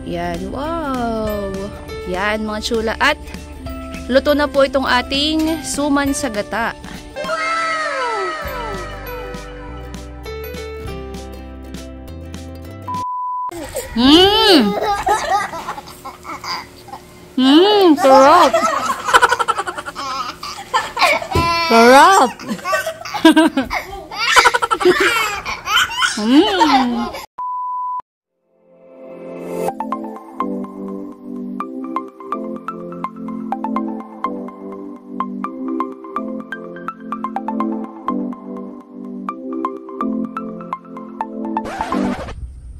Yan, wow. Yan mga chula. At luto na po itong ating suman sa gata. Sarap. Sarap.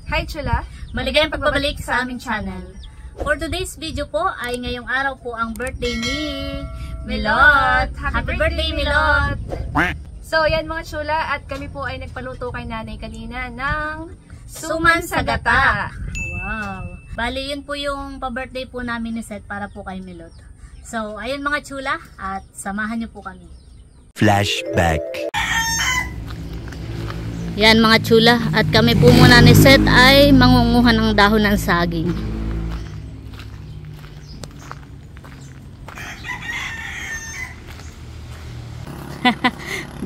Hi Chula! Maligayang pagbabalik sa aming channel. For today's video po ay ngayong araw po ang birthday ni Milot. Happy birthday Milot! So yan mga chula, at kami po ay nagpaluto kay nanay kanina ng Suman sa gata. Wow! Bali yun po yung pa-birthday po namin ni Seth para po kay Milot. So ayun mga chula, at samahan niyo po kami. Flashback. Yan mga chula, at kami po muna ni Seth ay mangunguha ng dahon ng saging.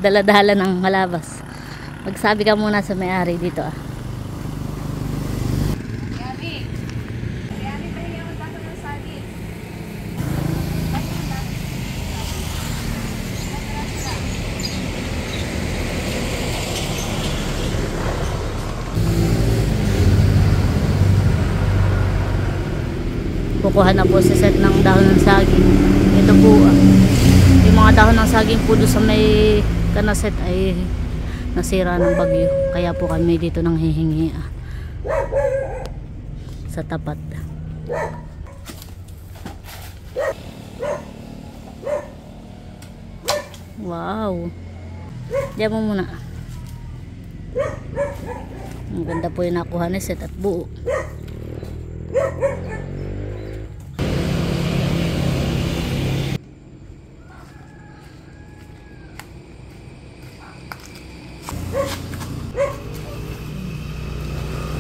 Dala-dala ng malabas. Magsabi ka muna sa may-ari dito ah. Yami! Yami, pahinga mo dahon ng saging. Kukuha na po si Seth ng dahon ng saging. Ito po yung mga dahon ng saging po doon sa may kanaset ay nasira ng bagyo, kaya po kami dito nang hihingi sa tapat. Wow, diyan mo muna. Ang ganda po yung nakuha ni Seth at buo.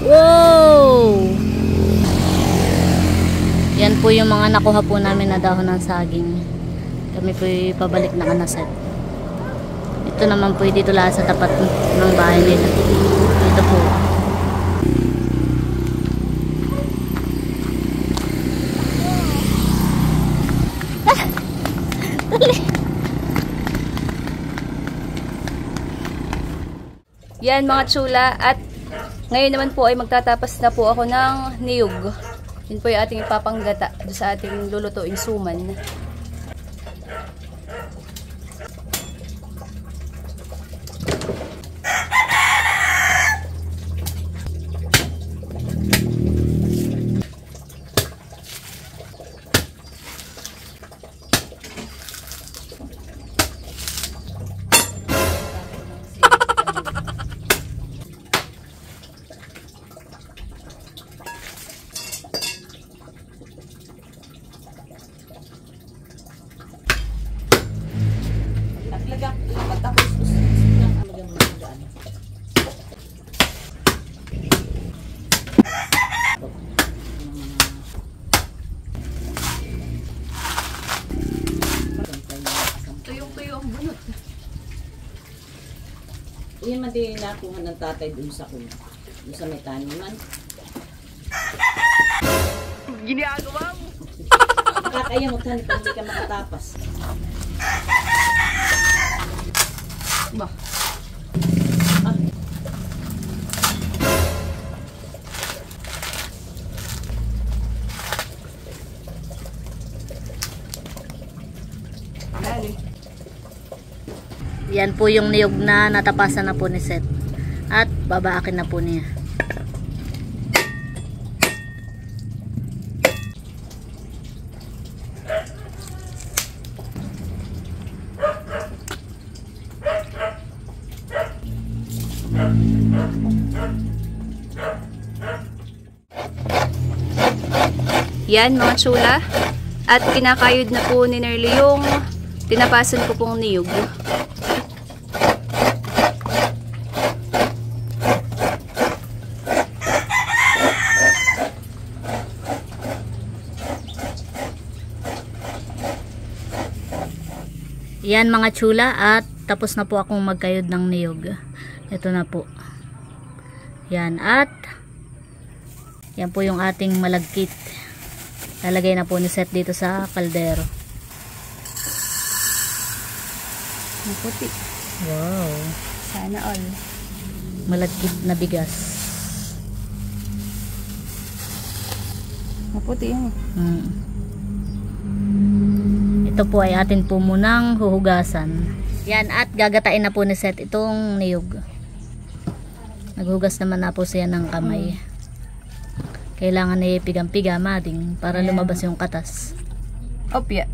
Wow! Yan po yung mga nakuha po namin na dahon ng saging. Kami po pabalik na kanaset. Ito naman po dito lahat sa tapat ng bahay nila. Ito po. Yan mga chula, at ngayon naman po ay magtatapas na po ako ng niyog. Yun po yung ating ipapanggata doon sa ating lulutuing suman. Tuyong-tuyo ang bunot. Iyan man din nakuha ng tatay dun sa kuya. Dun sa may taniman. Ginagawa mo! Kakaya mo tanig kung hindi ka makatapas. Ba? Ah. Yan po yung niyog na natapasan na po ni Seth. At babaakin na po niya. Yan mga chula, at kinakayod na po ni Nerly yung tinapasan ko pong niyog. Yan mga chula, at tapos na po akong magkayod ng niyog. Ito na po. Yan, at yan po yung ating malagkit. Lalagay na po ni Seth dito sa kaldero. Maputi. Wow. Sana all. Malagkit na bigas. Maputi yan. Ito po ay atin po munang huhugasan. Yan, at gagatain na po ni Seth itong niyog. Naghugas naman na po siya ng kamay. Kailangan na pigang-piga mading para lumabas yung katas. Opya.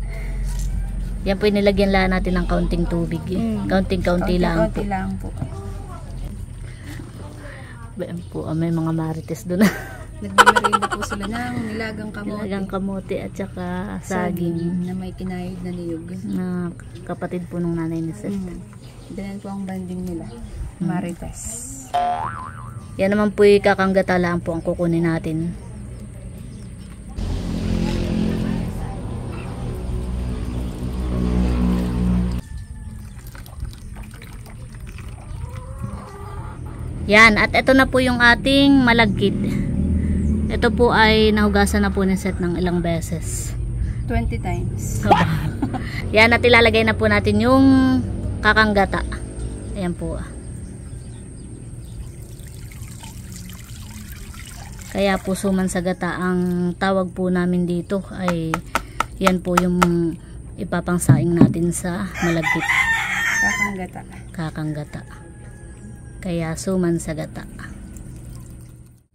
Yan po inilagyan lang natin ng kaunting tubig. Kaunting-kaunti lang po. Kaunti lang po. Bayan po, may mga marites doon. Nagbimarina po sila ng nilagang kamote. Nilagang kamote at saka saging. Na may kinayod na niyog. Na kapatid po nung nanay ni Seth. Ganyan po ang banding nila. Marites. Yan naman po kakanggata lang po ang kukunin natin. Yan, at ito na po yung ating malagkit. Ito po ay nahugasan na po ni Seth ng ilang beses. 20 times. Yan, at ilalagay na po natin yung kakanggata. Ayan po. Kaya po suman sa gata ang tawag po namin dito ay yan po yung ipapangsaing natin sa malagkit. Kakanggata. Kakanggata. Kaya suman sa gata.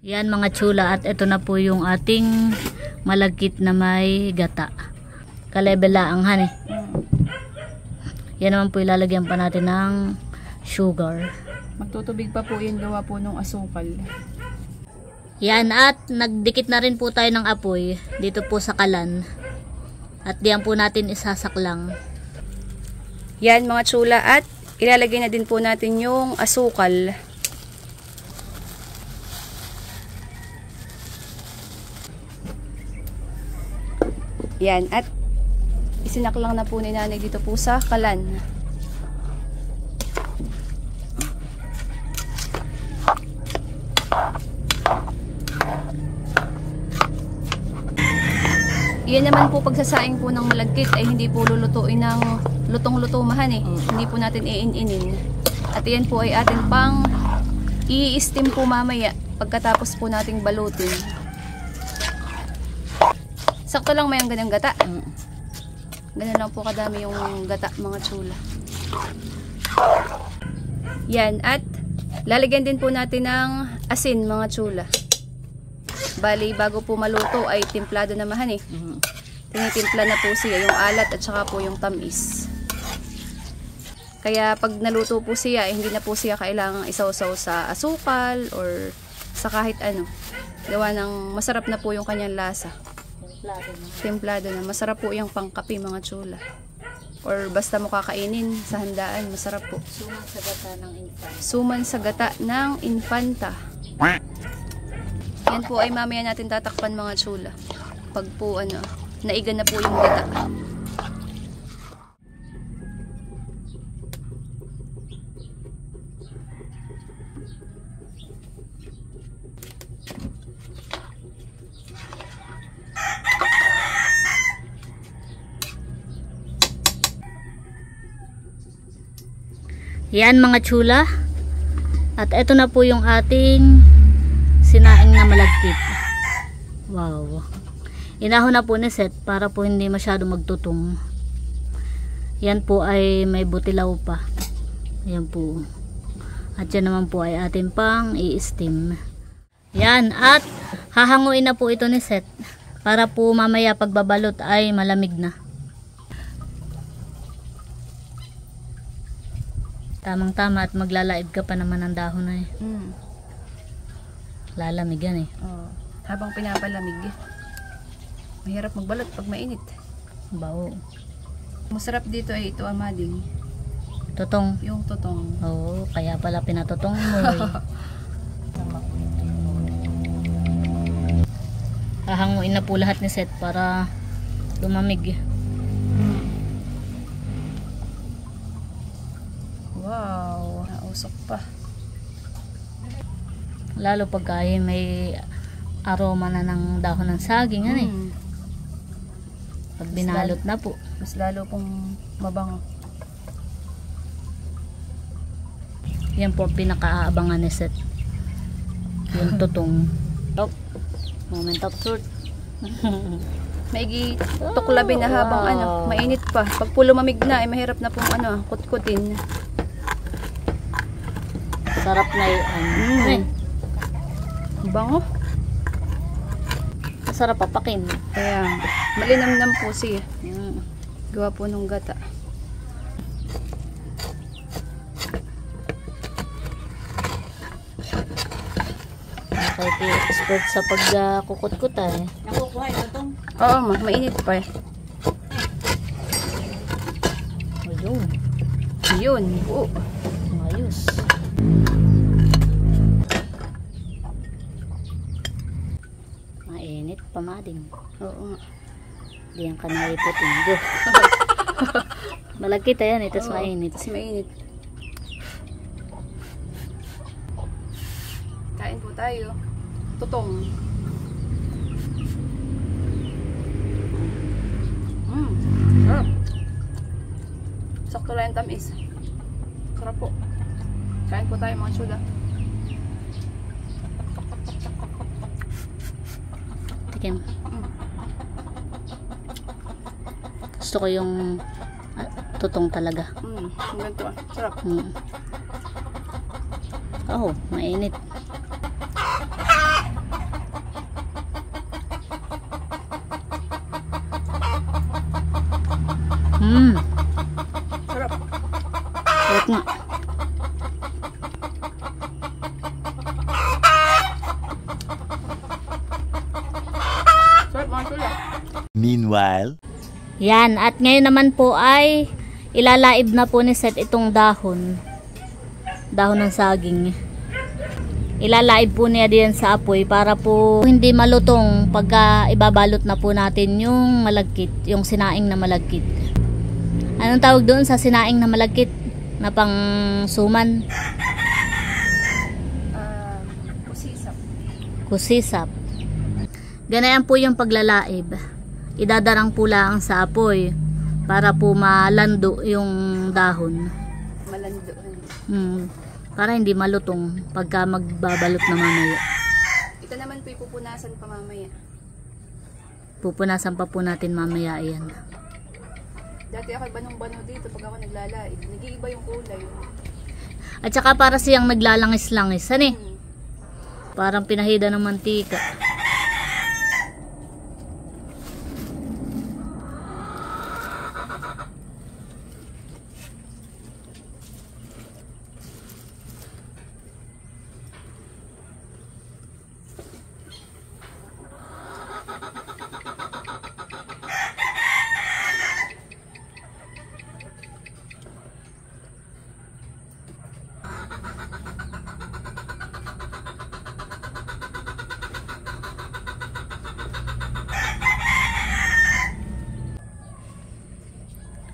Yan mga chula, at ito na po yung ating malagkit na may gata. Kalebela ang hani. Yan naman po ilalagyan pa natin ng sugar. Magtutubig pa po yung gawa po ng asukal. Yan, at nagdikit na rin po tayo ng apoy dito po sa kalan. At diyan po natin isasaklang. Yan mga chula, at ilalagay na din po natin yung asukal. Yan, at isinaklang na po ni nanay dito po sa kalan. Yan naman po pagsasaing po ng malagkit ay hindi po lulutuin ng lutong-lutumahan eh. Hindi po natin iin-inin. At yan po ay atin pang i-steam po mamaya pagkatapos po nating balutin. Sakto lang may ang ganyang gata. Ganyan lang po kadami yung gata mga chula. Yan, at lalagyan din po natin ng asin mga chula. Bali, bago po maluto ay timplado na mahan eh. Tinitimpla na po siya, yung alat at saka po yung tamis. Kaya pag naluto po siya, hindi na po siya kailangang isaw-saw sa asukal or sa kahit ano. Gawa ng masarap na po yung kanyang lasa. Timplado na. Masarap po yung pangkape mga chula. Or basta mo kakainin sa handaan, masarap po. Suman sa gata ng infanta. Suman sa gata ng infanta. Yan po ay mamaya natin tatakpan mga chula. Pag po ano, naiga na po yung gata. Yan mga chula. At ito na po yung ating sinaing na malagkit. Wow. Inahon na po ni Seth para po hindi masyado magtutong. Yan po ay may butilaw pa. Yan po. At yan naman po ay ating pang i-steam. Yan, at hahanguin na po ito ni Seth para po mamaya pagbabalot ay malamig na. Tamang-tama, at maglalaib ka pa naman ng dahon na eh. Lalamig yan eh. Oh, habang pinapalamig. Mahirap magbalot pag mainit. Bao. Masarap dito ay ito amading. Totong. Yung totong. Oo, kaya pala pinatotong mo eh. Hahanguin na po lahat ni Seth para lumamig. Pasok pa. Lalo pagka may aroma na ng dahon ng saging, ano eh. Pag binalot na po. Mas lalo pong mabango. Yan po ang pinaka-aabangan ni Seth. Yung tutong. Oh, moment of truth. Maigi tuklabin na habang mainit pa. Pag po lumamig na, ay mahirap na pong kutkutin. Sarap na yun. Bango. Sarap papakin. Kaya, malinamnam po siya. Gawa po nung gata. Kahit expert sa pagkukut-kut eh. Nakukuha ito tong. Oo, mainit pa eh. Ayun. Yun. Oo. Ayos. Mainit pa mading. Oo. Diyan ka na iputin. Go. Malagkit yan, ito mainit. Tapos mainit. Kain po tayo. Tutong. Sarap. Sakto lang yung tamis. Sarap po. Kain po tayo mga syuda. Tikim. Gusto ko yung tutong talaga. Ang ganito sarap. Oh, mainit. Sarap. Sarap nga. Sarap mga syuda. Meanwhile, Yan, at ngayon naman po ay ilalaib na po ni Seth itong dahon. Dahon ng saging. Ilalaib po niya diyan sa apoy para po hindi malutong pagka ibabalot na po natin yung malagkit, yung sinaing na malagkit. Anong tawag doon sa sinaing na malagkit? Na pang suman? Kusisap. Kusisap. Ganayan po yung paglalaib. Idadarang po lang sa apoy para po malando yung dahon. Malando. Para hindi malutong pagka magbabalot na mamaya. Ito naman po ipupunasan pa mamaya. Pupunasan pa po natin mamaya yan. Dati ako banong-bano dito pag ako naglalaib. Nag-iiba yung kulay. At saka para siyang naglalangis-langis. Ano eh? Parang pinahida ng mantika.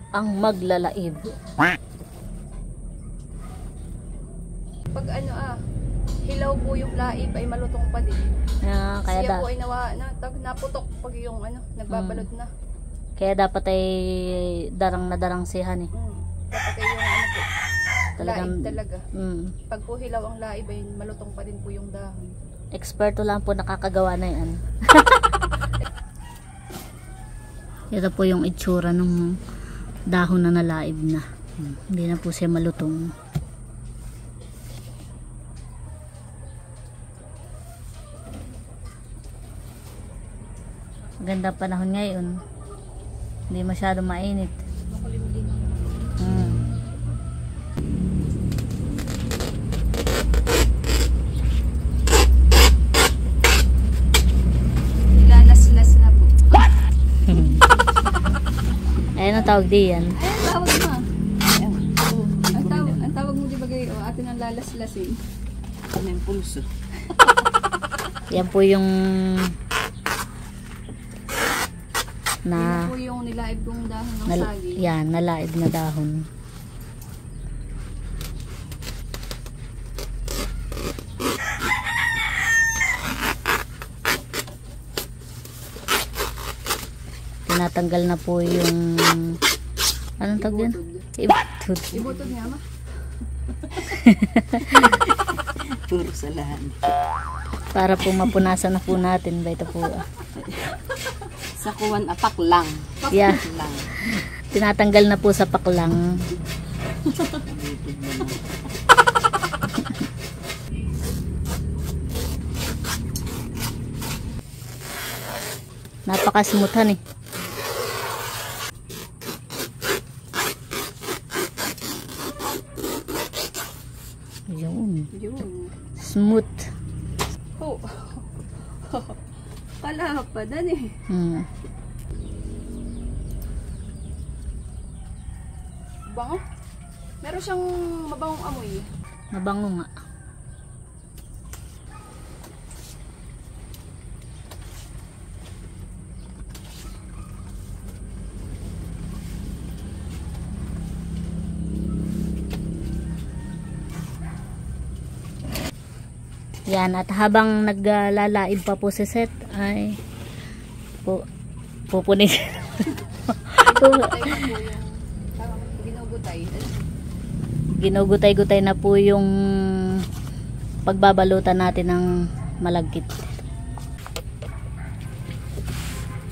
Ang maglalaib. Pag hilaw po yung laib ay malutong pa din. Kaya Siya po ay naputok pag yung nagbabalot na. Kaya dapat ay darang na darang sihan eh. Dapat ay yung po. Talagang, laib talaga. Pag po hilaw ang laib ay malutong pa din po yung dahon. Eksperto lang po nakakagawa na yan. Ito po yung itsura ng dahon na nalaib na. Hindi na po siya malutong. Maganda panahon ngayon. Hindi masyado mainit. Nilalas-las na po. Ayun ang tawag diyan. Ay, tawag mo. Ang tawag mo di ba kayo? Atin ang lalas-lasin. Ano yung pulso? Yan po yung Yan po yung nilaib kong dahon ng saging. Yan, nalaib na dahon. tinatanggal na po yung anong tawag yan? Ibutod. Ibutod nga ma. Puro salahan. Para po mapunasan na po natin ba ito po. Sa kuwan apak lang. Yeah. Lang. Tinatanggal na po sa paklang. Napakasmutan eh. Yun. Yun. Smooth. Oh. Kalapadan eh. Hmm. Bango. Meron siyang mabangong amoy. Mabango nga. Yan, at habang naglalaib pa po si Seth ay pupunin. Ginugutay. Ginugutay-gutay na po yung pagbabalutan natin ng malagkit.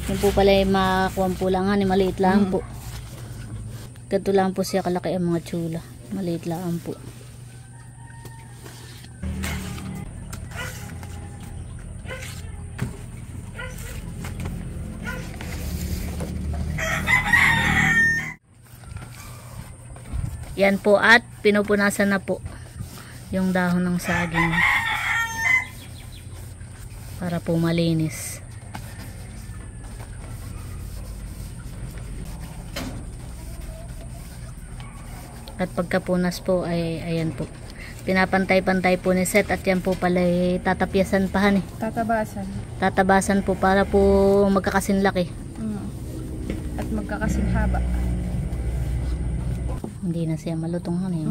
Yung po pala ay makakuha po lang, maliit lang po. Ganito lang po siya kalaki ang mga tsula. Maliit lang po. Yan po at pinupunasan na po yung dahon ng saging para po malinis. At pagkapunas po ay ayan po. Pinapantay-pantay po ni Seth at yan po pala ay tatapyasan pahan eh. Tatabasan. Tatabasan po para po magkakasinlaki. At magkakasinhaba. Hindi na siya malutong eh.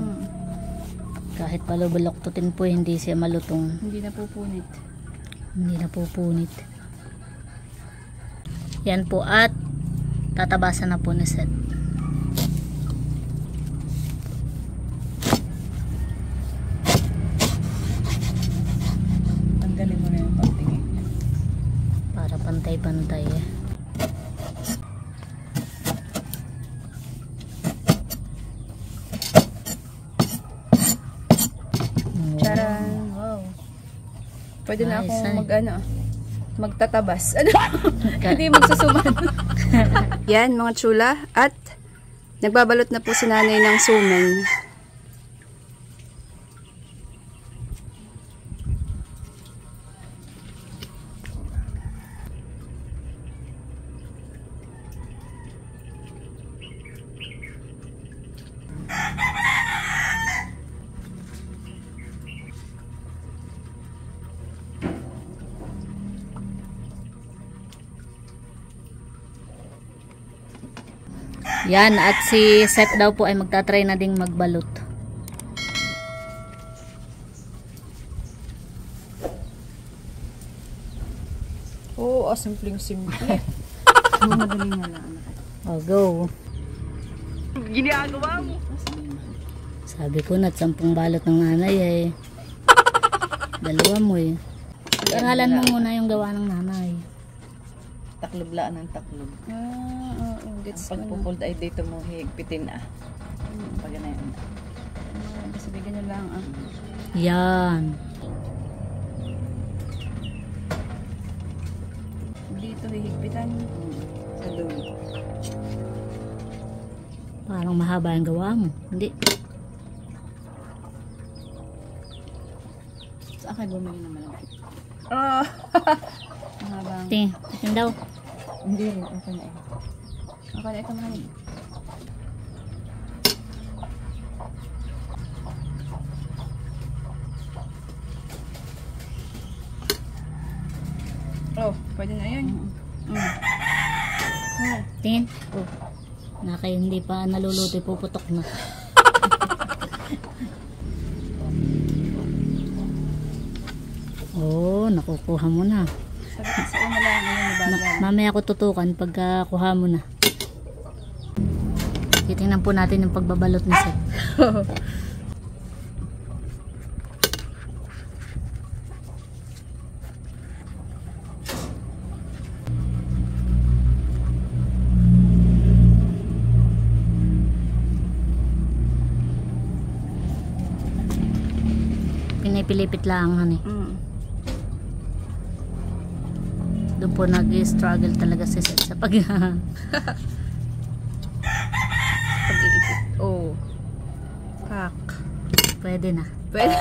Kahit palubaloktutin po hindi siya malutong. Hindi na pupunit. Hindi na pupunit. Yan po at tatabasan na po ni Seth. Tanggalin mo na yung pagtingin. Para pantay-pantay eh. Charan. Wow. Pwede na Nice, akong ay. magtatabas. Ano? Hindi magsusuman. Yan mga chula. At nagbabalot na po si nanay ng suman. Yan, at si Seth daw po ay magtatry na ding magbalot. Oo, simpleng-simple. Madali nga lang. Oh, go. Ginagawa mo. Sabi ko na, 10 balot ng nanay eh. 2 mo eh. Pag-aralan mo muna yung gawa ng nanay. Taklob laan ng taklob. Oo, gets ko na. Pagpupold ay dito mo higpitin Pag na yun. Kasi bigyan nyo lang Yan. dito hihigpitan. Sa dulo. Parang mahaba yung gawa mo. Hindi. Sa akin bumili naman ako. Oh! Mahabang. Tingin daw. Hindi rin. Okay na Okay na ito mahal. Oh, pwede na yun. Tingin. Oh. Naka hindi pa naluluto, puputok na. Oh, nakukuha mo na. Sa una lang, ngayon Mamaya ko tutukan pagka kuha mo na. Titingnan po natin yung pagbabalot ni Seth. Pinipilipit lang han eh. Doon po nag-struggle talaga si Seth sa pag-iipit. Oh. Pak. Pwede na. Pwede.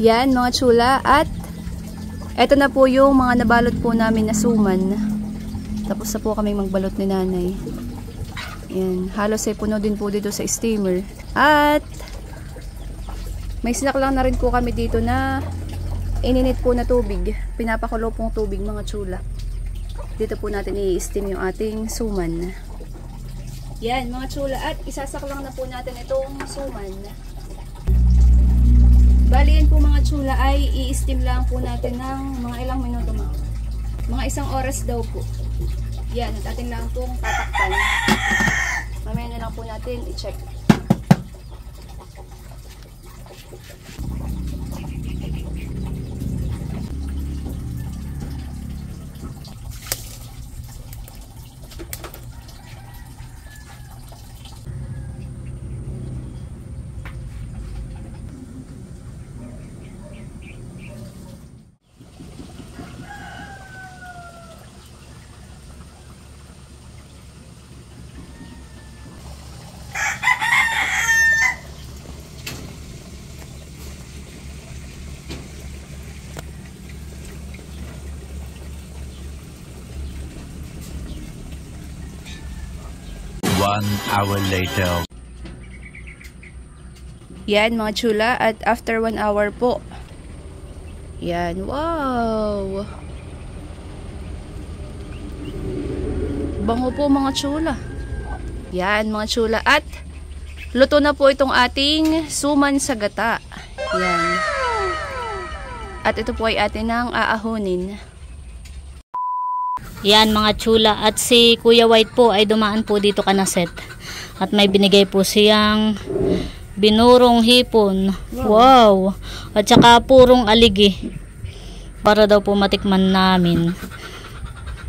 Yan mga chula, at eto na po yung mga nabalot po namin na suman. Tapos na po kami magbalot ni nanay. Yan, halos ay puno din po dito sa steamer. At may snack lang na rin po kami dito na ininit po na tubig. Pinapakulo pong tubig mga chula. Dito po natin i-steam yung ating suman. Yan mga chula, at isasak lang na po natin itong suman. Bali yan po mga chula ay i-steam lang po natin ng mga ilang minuto mga 1 oras daw po. Yan, at atin lang pong tatakpan. Mamaya na lang po natin i-check. One hour later. Yan mga chula, at after 1 hour po. Yan, wow! Bango po mga chula. Yan mga chula, at luto na po itong ating suman sa gata. Yan. At ito po ay atin nang aahonin. Yan mga chula, at si Kuya White po ay dumaan po dito kana Seth. At may binigay po siyang binurong hipon. Wow! At saka purong aligi. Para daw po matikman namin.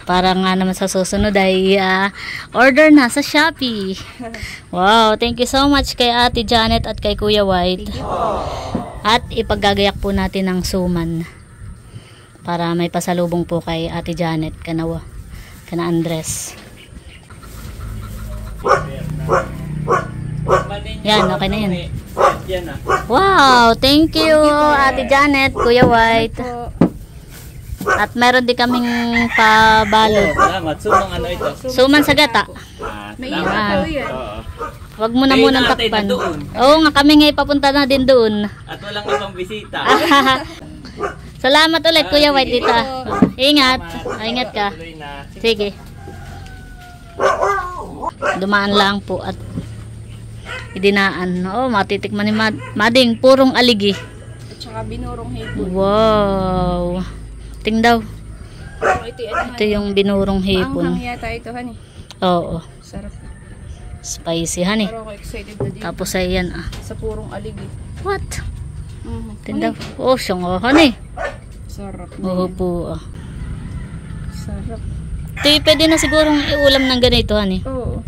Para nga naman sa susunod ay order na sa Shopee. Wow! Thank you so much kay Ate Janet at kay Kuya White. At ipaggagayak po natin ng suman. Para may pasalubong po kay Ate Janet, kana Andres. Yan, okay na yan. Wow, thank you Ate Janet, Kuya White. At meron din kaming pabalot. Salamat. Sumang ano ito? Suman sa gata. May Yan. iba po yan. Wag mo na Kayo munang na natin takpan. na doon. Oo nga, kami ngay papunta na din doon. At walang ibang bisita. Salamat ulit Kuya White dito. Ingat. Ingat ka. Tuloy na. Sige. Dumaan lang po at idinaan. Oh, matitikman ni Mading, purong aligi. At saka binurong hipon. Wow. Ting daw. Oh, ito Ito yung binurong hipon. Anghang yata ito, honey. Oo. Sarap. Spicy, honey. Pero ako excited na dito. Tapos ay yan Sa purong aligi. What? Mm. Ting daw. Oh, siyang honey. Sarap. Oo po. Sarap. Ito pwede na sigurong iulam ng ganito, honey. Oo.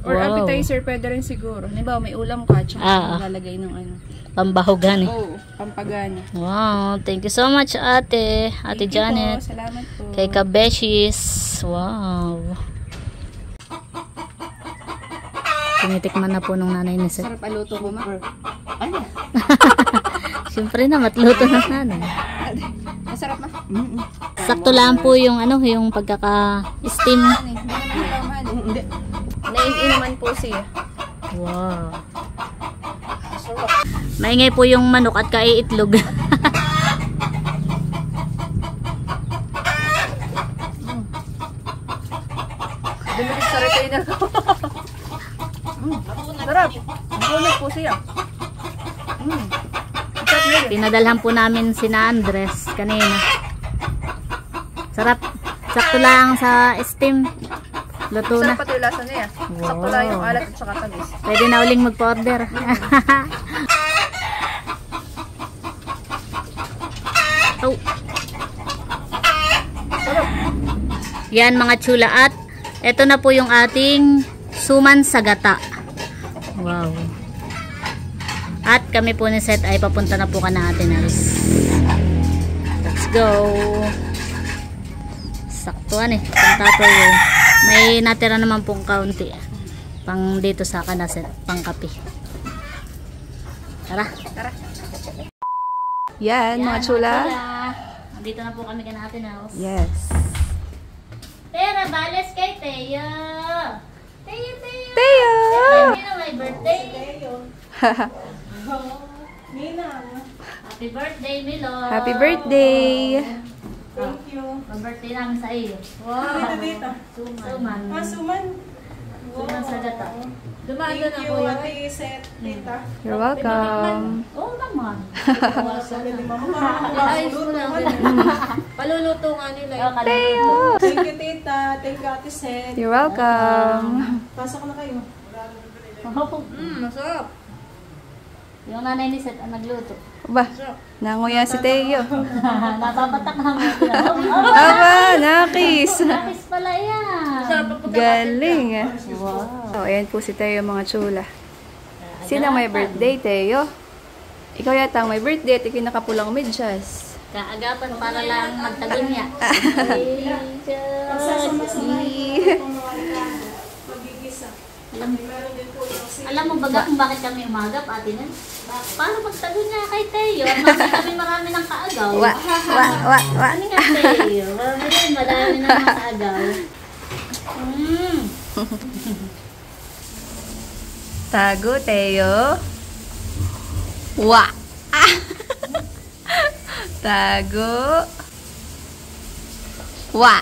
Or Wow. appetizer, pwede rin siguro. Halimbawa, may ulam ka, tsaka lalagay ng ano. Pambahog, honey. Oo, pampagana. Wow, thank you so much Ate Thank you Janet. po, salamat po. Kay Kabeshis. Wow. Tinitikman na po nung nanay ni Seth. Sarap aluto mo, ma. Ano? Siyempre na, matluto ng nanay. Masarap, ma. Sakto lang po yung ano, yung pagkaka-steam. Hindi naman halaman. Hindi. Naiiniman po siya. Wow. Maingay po yung manok at kaiitlog. Sarap. Makunat po siya. Sarap nila. Pinadalhan po namin sina Andres kanina. Sarap. Sakto lang sa steam. Luto na. Sarap pati yung lasa niya. Sakto lang yung alat at saka tamis. Pwede na uling magpa-order. Oh. Yan mga chula, at ito na po yung ating suman sa gata. Wow. At kami po ni Seth ay papunta na po ka natin. Let's go. Saktuan eh. May natira naman pong kaunti. Pang dito sa kanaset. Pang kape. Tara. Tara. Yan, mga chula. Dito na po kami ka natin. Yes. Tera, bales kay Teo. Teo, Teo. Teo! Teo na my birthday. Happy birthday, Milo. Happy birthday! Thank you. Mag-birthday namin sa iyo. Wow. Dito. Suman. Suman. Suman sa gata. Thank you, Ate Seth, tita. You're welcome. Oo naman. Ayos mo lang. Paluluto nga nila. Teo! Thank you, tita. Thank you, Ate Seth. You're welcome. Pasok na kayo. Masarap. Yung nanay ni Seth ang nagluto. Ba, nanguya si Teo. Napapatak na mo. Aba, nakis. Nakis pala yan. Galing. Wow. So, ayan po si Teo, mga chula. Sino may birthday, Teo? Ikaw yata ang may birthday at ikinakapulang medyas. Kaagapan para lang magtagunya. Magigisa. Alam mo baga kung bakit kami umagap, ate nun? Paano magtagunya kay Teo? Kasi kami marami ng kaagaw. Wa. Ano nga Teo? Marami ng mga kaagaw. Tago, Teo. Wa. Tago. Wa.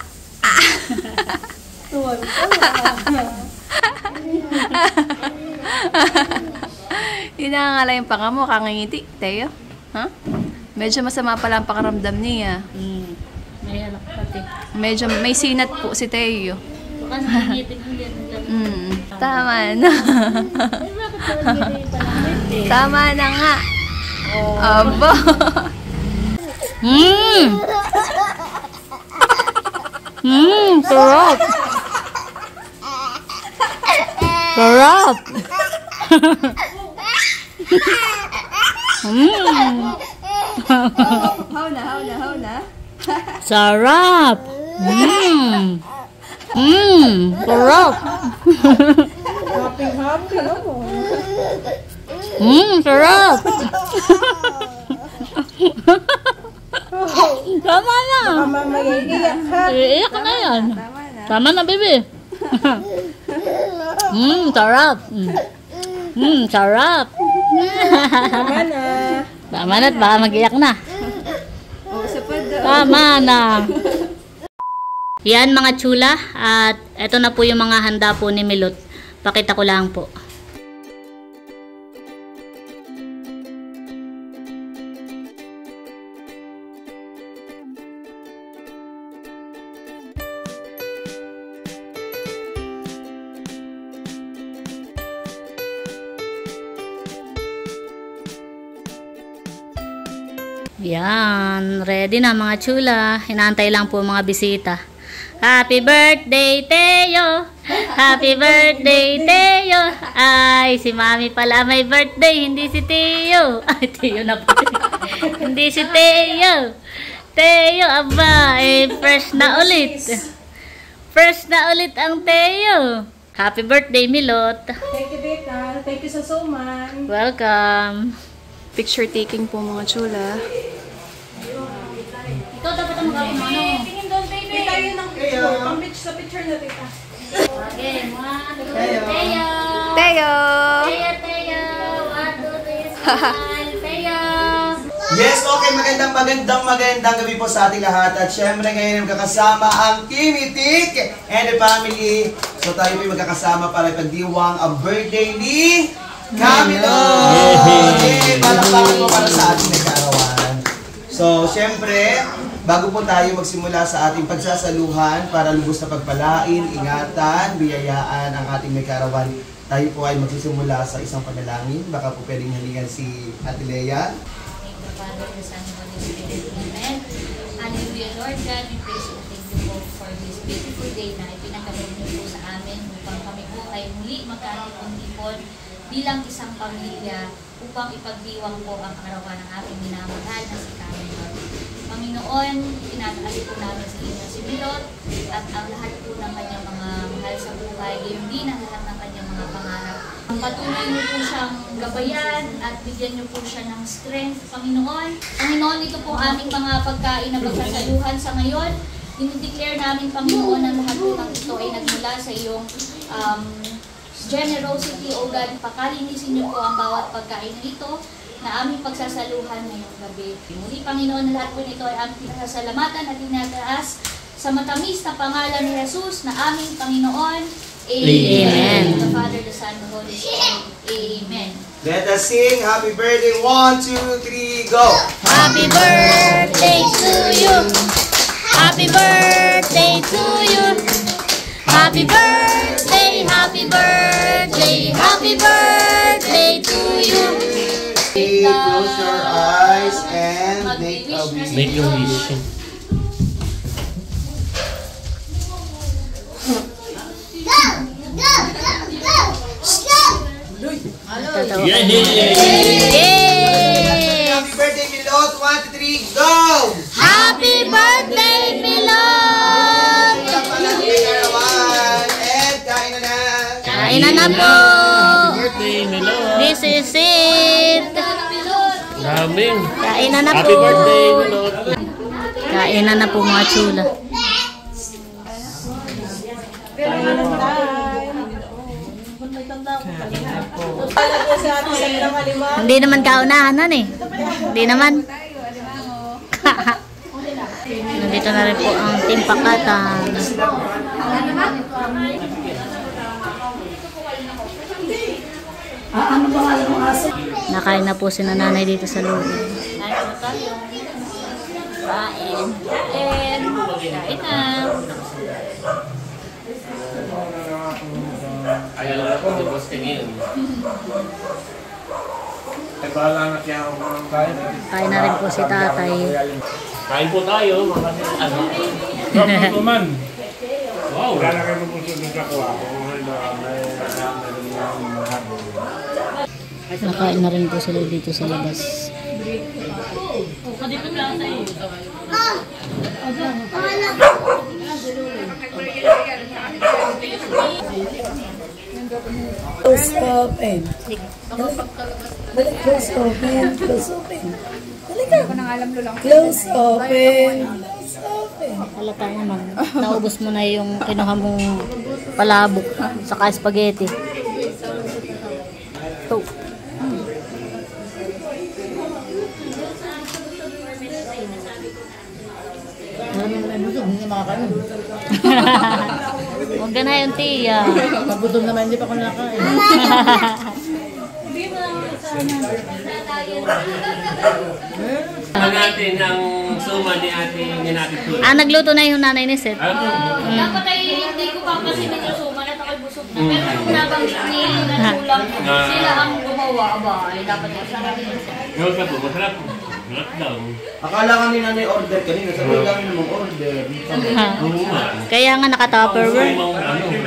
Inangala yung panga mo, kangingiti, Teo. Ha? Medyo masama pala ang pakaramdam niya. May anak pati. Medyo may sinat po si Teo. Baka nangingitig mo yan. Tama na. Ay, bakit parang hindi pa lang birthday? Tama na nga. Abo. Sarap. Sarap. How na? Sarap. Sarap. Happy, no? Sarap. Tama na. Mamaya iiyak ha. Iiyak ka na yan. Tama na. Tama na, baby. Sarap. Sarap. Tama na. Tama na, baka mag-iyak na. Oh, sapad. Tama na. Yan mga chula, at eto na po yung mga handa po ni Milot. Pakita ko lang po. Yan, ready na mga chula. Hinantay lang po mga bisita. Happy birthday, Teo! Happy birthday, Teo! Ay, si Mami pala may birthday, hindi si Teo. Ay, Teo na po. Hindi si Teo. Teo, aba, fresh na ulit. Fresh na ulit ang Teo. Happy birthday, Milot. Thank you, tita. Thank you sa suman. Welcome. Picture taking po, mga chula. Ikaw dapat ang mag-ano. Tingin doon, baby. Tita, yun ang picture. Pang-pitch sa picture na, tita. Okay, 1, 2, Teo. Teo! Teo, Teo. 1, 2, 3, smile. Teo. Yes, okay, magandang gabi po sa ating lahat. At syempre ngayon magkakasama ang Team Itik and the family. So tayo po magkakasama para ipagdiwang ang birthday ni Camilo! Yay! Palakpakan po para sa ating nagkaarawan. So syempre, bago po tayo magsimula sa ating pagsasaluhan para lubos na pagpalain, ingatan, biyayaan ang ating nagkaarawan, tayo po ay magsisimula sa isang panalangin. Baka po pwedeng halingan si Ate Lea. Father, the Son, and the Holy Spirit. Amen. Hallelujah, Lord God, we praise you and thank you po for this beautiful day na ipinagkaloob niyo po sa amin upang kami po ay muli magkatipon-tipon bilang isang pamilya upang ipagdiwang po ang arawan ng aming minamahal na si Camilo. Panginoon, tinataali po namin sa inyo si Milot at ang lahat po ng kanyang mga mahal sa buhay, gayon din ang lahat ng kanyang mga pangarap. Ang patuloy niyo po siyang gabayan at bigyan niyo po siya ng strength, Panginoon. Panginoon, ito po aming mga pagkain na pagsasaluhan sa ngayon. Dinideclare namin, Panginoon, na lahat po ng ito ay nagmula sa iyong generosity, O God. Pakalinisin niyo po ang bawat pagkain na ito na aming pagsasaluhan ngayong gabi. Muli, Panginoon, lahat po nito ay aming pinasasalamatan at tinataas sa matamis na pangalan ni Jesus na aming Panginoon. Amen. The Father, the Son, the Holy Spirit. Amen. Let us sing Happy Birthday. 1, 2, 3, go! Happy birthday to you. Happy birthday to you. Happy birthday, happy birthday, happy birthday to you. Close your eyes and make a wish. Make your wish. Yay! Happy birthday, Milot. 1, 2, 3, go! Happy birthday, Milot! Wala pa lang nagkaarawan. And kain na na. Kain na po! Birthday, Melo. This is it! Daming. Kain na po! Happy birthday, Melo. Kain na po mga chula. Hindi naman kaunahanan eh. Hindi naman. Nandito na rin po ang Team Pakatan. Nakain na po si nanay dito sa loob. Kain. Kain. Kain na. Ayaw na po, tapos tingin. Kain na rin po si tatay. Kain po tayo, mga ano. Wow! Nakain na rin po sila dito sa labas. Close open. Close open. Close open. Close open. Halata naman. Naubos mo na yung kinuha mong palabok saka spaghetti. Ito. Huwag ka na yung tiya. Magutom naman, hindi pa ako nakain. Natin ang suma ni Ate Tula. Nagluto na yung nanay ni Seth. Dapat ay hindi ko pa kasi nagsusuman at ako'y busog na. Pero kung nabanggit ni Natulang, sila ang gumawa. Aba, ay dapat ay sarap. Yung sa po, masarap. Masarap daw. Akala ka ni nanay order kanina. Sabi lang namang order. Kaya nga naka-tupperware.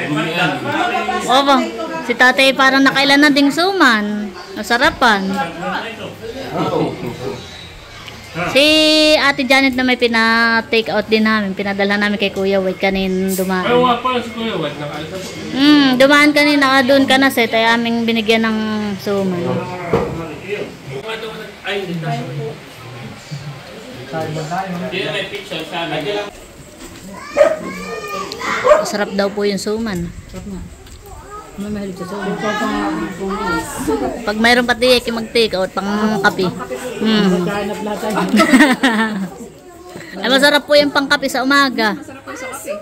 Gumian. Opo, si tatay parang nakailan na ding suman. Nasarapan. Si Ate Janet na may pina-take out din namin. Pinadala namin kay Kuya White kanin dumaan. Ay, wala pala si Kuya White. Nakaalisa po. Dumaan kanina doon ka na set. Ay aming binigyan ng suman. Ay, hindi na. Hindi na may picture sa amin. Masarap daw po yung suman. Pag mayroon pati mag-take out pang kape. Ay, masarap po yung pang kape sa umaga. Masarap po sa kape.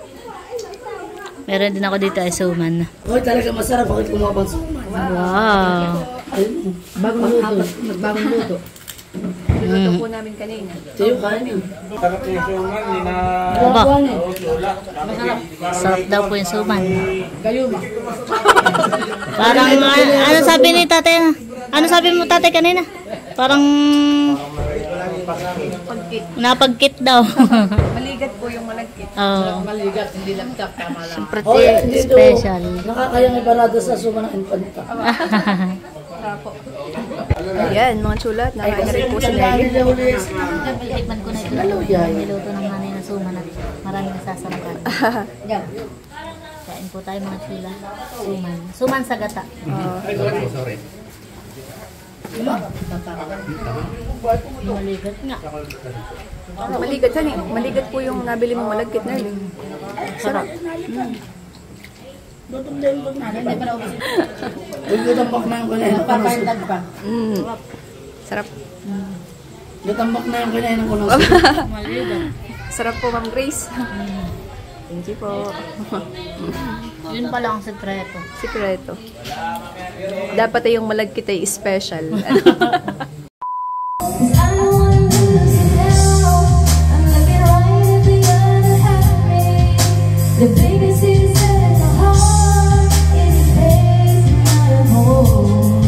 Meron din ako dito ay suman. Oh, talaga masarap bakit kumabang suman. Wow. Bagong luto. Nagbagong luto. Niluto po namin kanina. Tiyo, kain yun. Aba. Sarap daw po yung suman. Kayo ba? Parang, ano sabi ni tatay? Ano sabi mo tatay kanina? Parang napagkit daw. Maligat po yung malagkit. Oh. Maligat, hindi lang tap, tama lang. Siyempre special. Nakakayang ibarado sa suman ng infanta. Ayan, mga chulat. Nakain na rin po si Nelly. Tikman ko na ito. Niluto ng nanay na suman at maraming nasasarapan. Kain po tayo mga chula. Suman. Suman sa gata. Maligat nga. Maligat yan eh. Maligat po yung nabili mong malagkit, Nelly. Sarap. Gutambak na yung kanayin ng kunos. Sarap. Gutambak na yung kanayin ng kunos. Sarap po, Ma'am Grace. Thank you po. Yun pala ang sekreto. Sikreto. Dapat ay yung malagkit ay special. The biggest is in my heart, is a place I hold.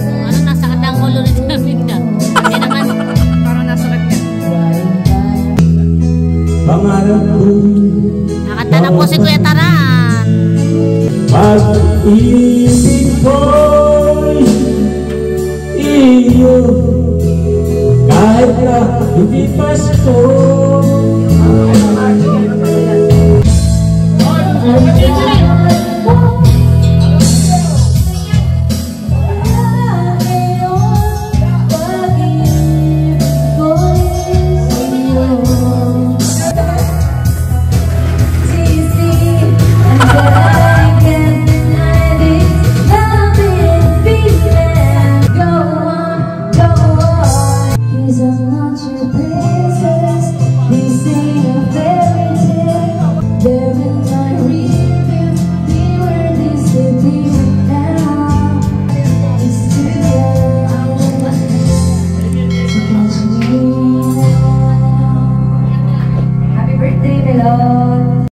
Ano nasa katang ulo rin namin ka? Hindi naman. Parang nasa kanya. Nakanta na po si Kuya Taran. Pag-ibig ko'y iyo, kahit na hindi Pasko.